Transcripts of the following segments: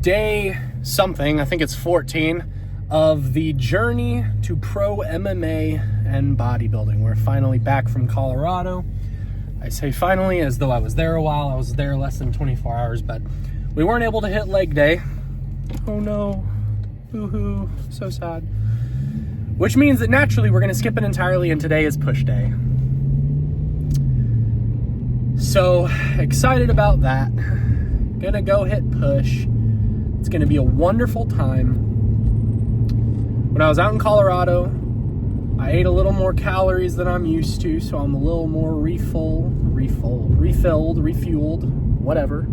day something, I think it's 14, of the journey to pro MMA and bodybuilding. We're finally back from Colorado. I say finally as though I was there a while. I was there less than 24 hours, but we weren't able to hit leg day. Oh no, boo-hoo, so sad. Which means that naturally we're gonna skip it entirely, and today is push day. So excited about that. Gonna go hit push. It's gonna be a wonderful time. When I was out in Colorado, I ate a little more calories than I'm used to, so I'm a little more refueled, whatever.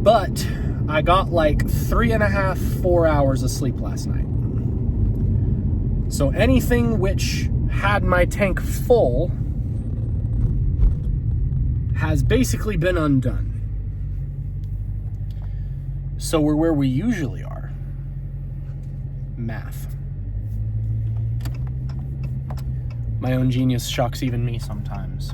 But I got like 3.5, 4 hours of sleep last night. So anything which had my tank full has basically been undone. So we're where we usually are. Math. My own genius shocks even me sometimes.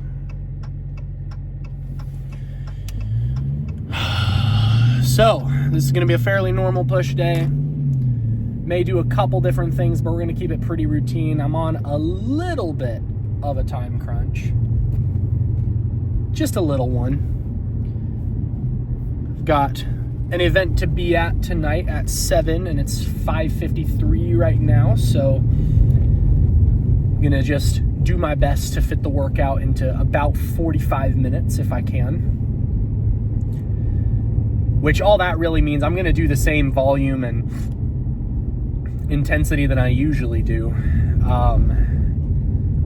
So, this is going to be a fairly normal push day. May do a couple different things, but we're going to keep it pretty routine. I'm on a little bit of a time crunch. Just a little one. I've got an event to be at tonight at 7, and it's 5:53 right now, so I'm gonna just do my best to fit the workout into about 45 minutes if I can. Which all that really means I'm gonna do the same volume and intensity that I usually do.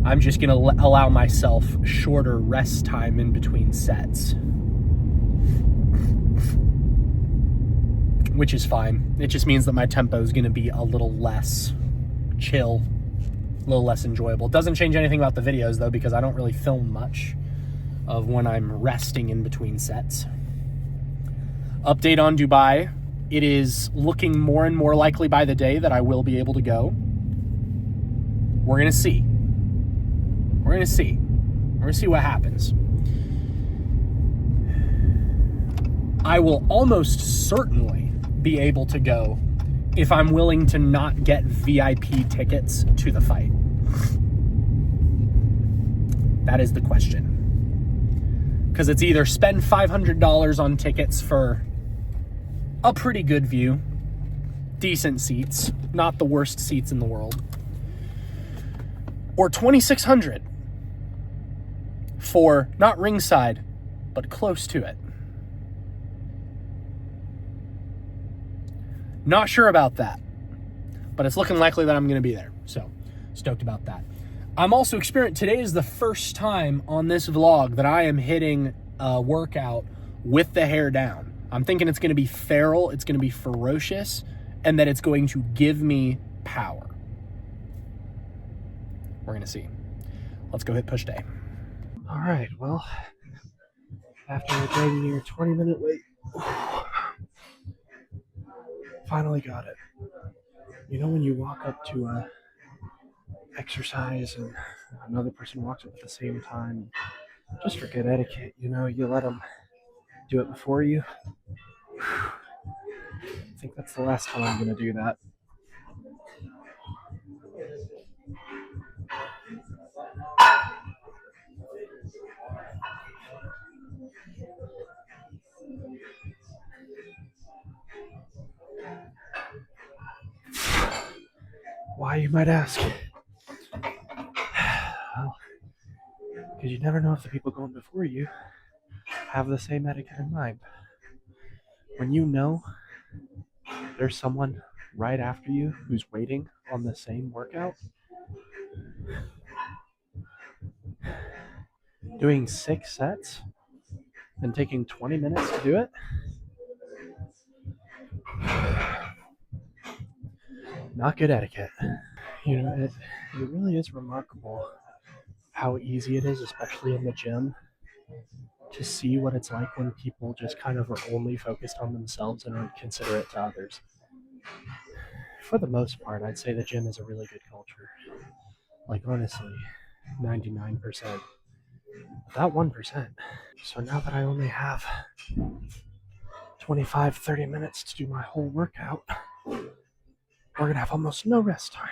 I'm just gonna allow myself shorter rest time in between sets. Which is fine. It just means that my tempo is gonna be a little less chill, a little less enjoyable. It doesn't change anything about the videos though, because I don't really film much of when I'm resting in between sets. Update on Dubai. It is looking more and more likely by the day that I will be able to go. We're gonna see. We're gonna see what happens. I will almost certainly be able to go if I'm willing to not get VIP tickets to the fight. That is the question. Because it's either spend $500 on tickets for a pretty good view, decent seats, not the worst seats in the world, or $2,600 for not ringside, but close to it. Not sure about that, but it's looking likely that I'm going to be there. So stoked about that. I'm also experiencing, today is the first time on this vlog that I am hitting a workout with the hair down. I'm thinking it's going to be feral, it's going to be ferocious, and that it's going to give me power. We're going to see. Let's go hit push day. All right, well, after a dang near 20-minute wait, finally got it. You know when you walk up to a exercise and another person walks up at the same time, just for good etiquette, you know, you let them do it before you. I think that's the last time I'm going to do that. Why, you might ask? Well, because you never know if the people going before you have the same etiquette in mind. When you know there's someone right after you who's waiting on the same workout, doing 6 sets and taking 20 minutes to do it, not good etiquette. You know, it really is remarkable how easy it is, especially in the gym, to see what it's like when people just kind of are only focused on themselves and aren't considerate to others. For the most part, I'd say the gym is a really good culture. Like, honestly, 99%. That 1%. So now that I only have 25, 30 minutes to do my whole workout. We're going to have almost no rest time.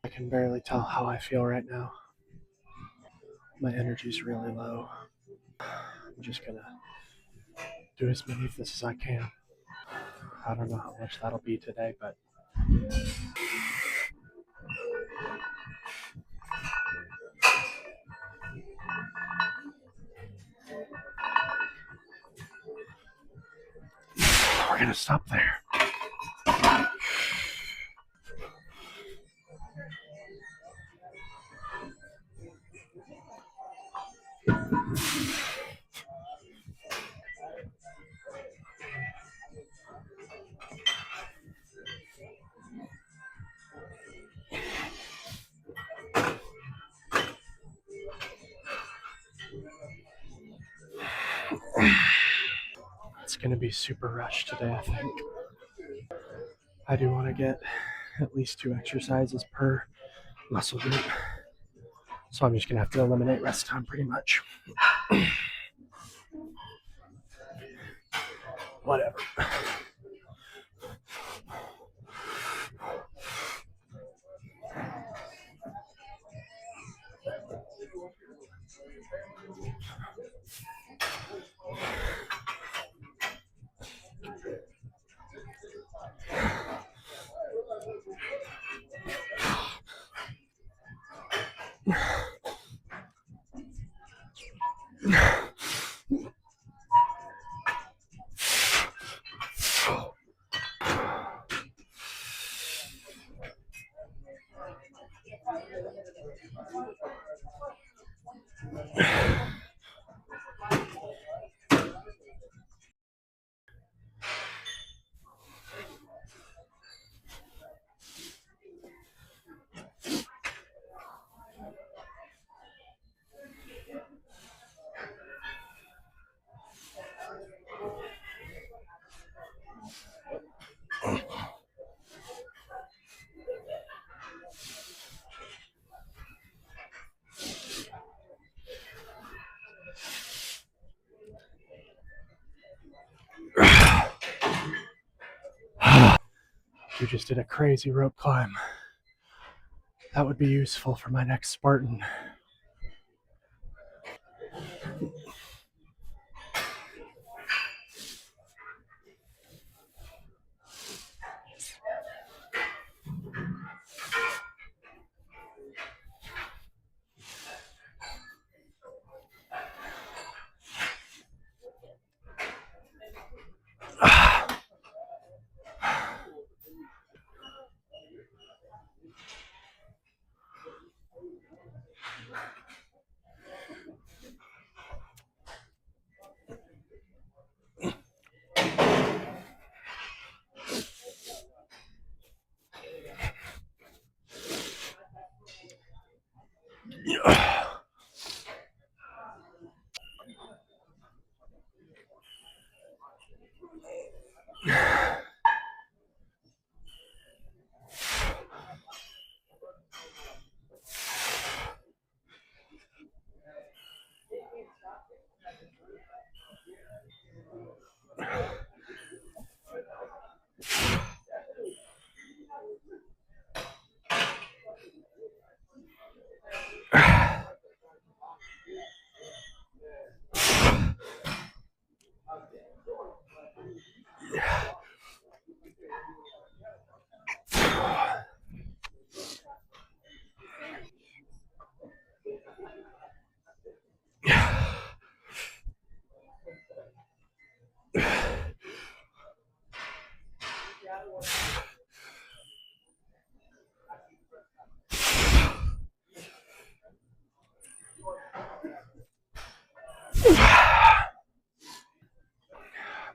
I can barely tell how I feel right now. My energy's really low. I'm just going to do as many of this as I can. I don't know how much that'll be today, but we're going to stop there. It's going to be super rushed today, I think. I do want to get at least 2 exercises per muscle group. So I'm just going to have to eliminate rest time pretty much. Whatever. You just did a crazy rope climb. That would be useful for my next Spartan.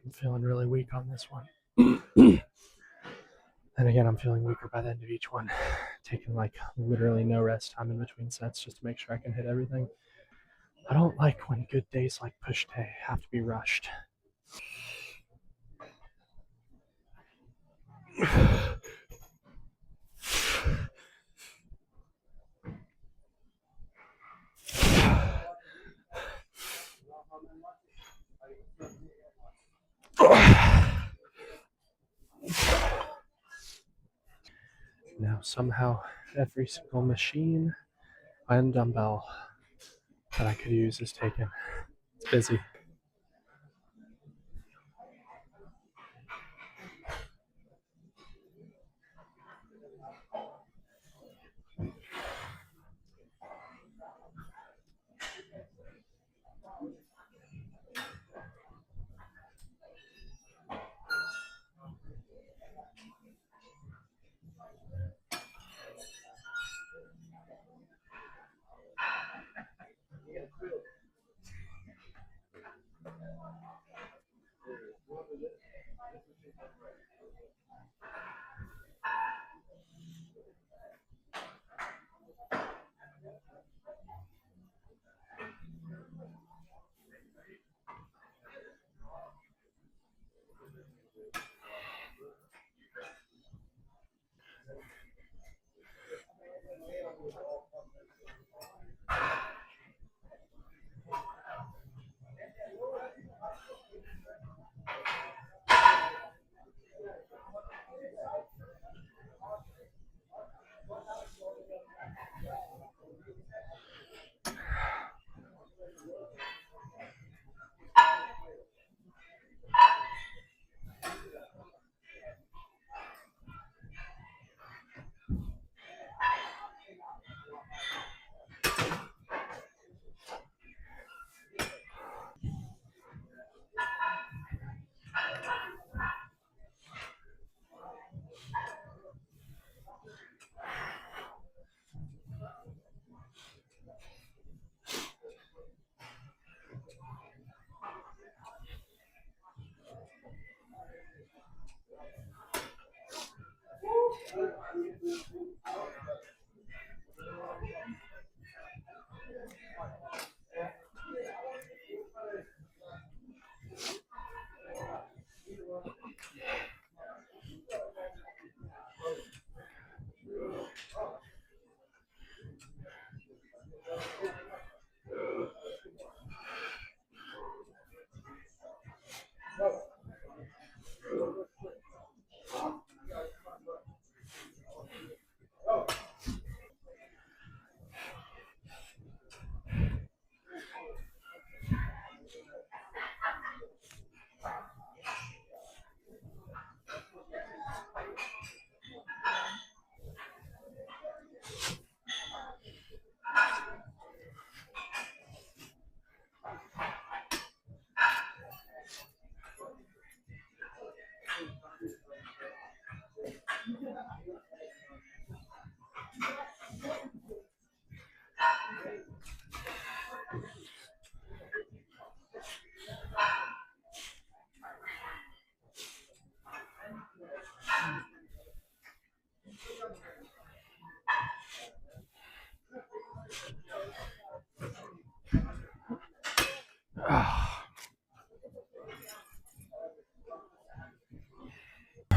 I'm feeling really weak on this one. And again, I'm feeling weaker by the end of each one. taking like literally no rest time in between sets just to make sure I can hit everything. I don't like when good days like push day have to be rushed. Now somehow every single machine and dumbbell that I could use is taken. It's busy.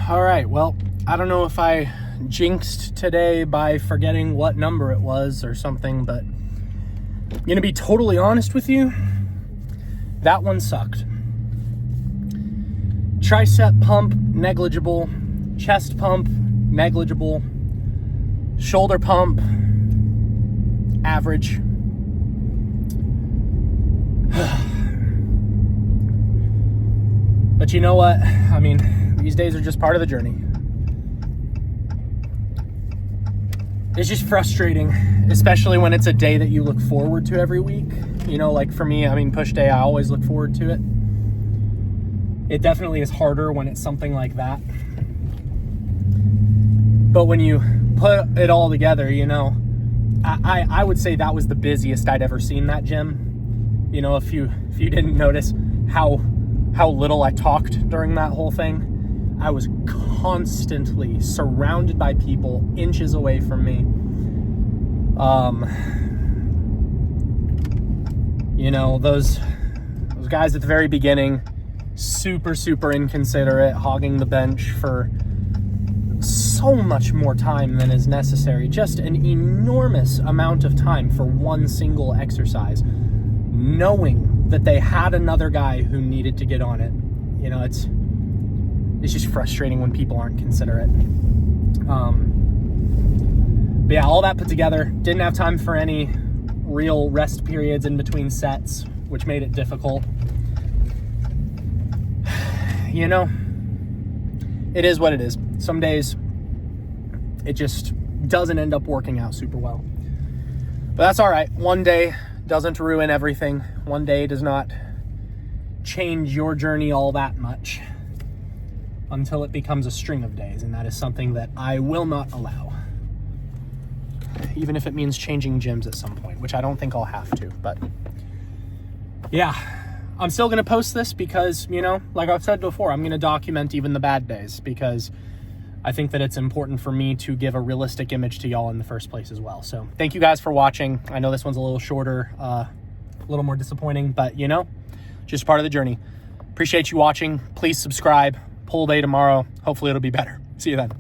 All right, well, I don't know if I jinxed today by forgetting what number it was or something, but I'm gonna be totally honest with you, that one sucked. Tricep pump, negligible. Chest pump, negligible. Shoulder pump, average. But you know what? I mean, these days are just part of the journey. It's just frustrating, especially when it's a day that you look forward to every week. You know, like for me, I mean, push day, I always look forward to it. It definitely is harder when it's something like that. But when you put it all together, you know, I would say that was the busiest I'd ever seen that gym. You know, if you didn't notice how little I talked during that whole thing. I was constantly surrounded by people inches away from me. You know, those guys at the very beginning, super, super inconsiderate, hogging the bench for so much more time than is necessary. Just an enormous amount of time for one single exercise, knowing that they had another guy who needed to get on it. You know, it's just frustrating when people aren't considerate. But yeah, all that put together, didn't have time for any real rest periods in between sets, which made it difficult. You know, it is what it is. Some days it just doesn't end up working out super well. But that's all right. One day doesn't ruin everything. One day does not change your journey all that much until it becomes a string of days, and that is something that I will not allow. Even if it means changing gyms at some point, which I don't think I'll have to, but yeah. I'm still going to post this because, you know, like I've said before, I'm going to document even the bad days because I think that it's important for me to give a realistic image to y'all in the first place as well. So thank you guys for watching. I know this one's a little shorter, a little more disappointing, but you know, just part of the journey. Appreciate you watching. Please subscribe. Pull day tomorrow. Hopefully it'll be better. See you then.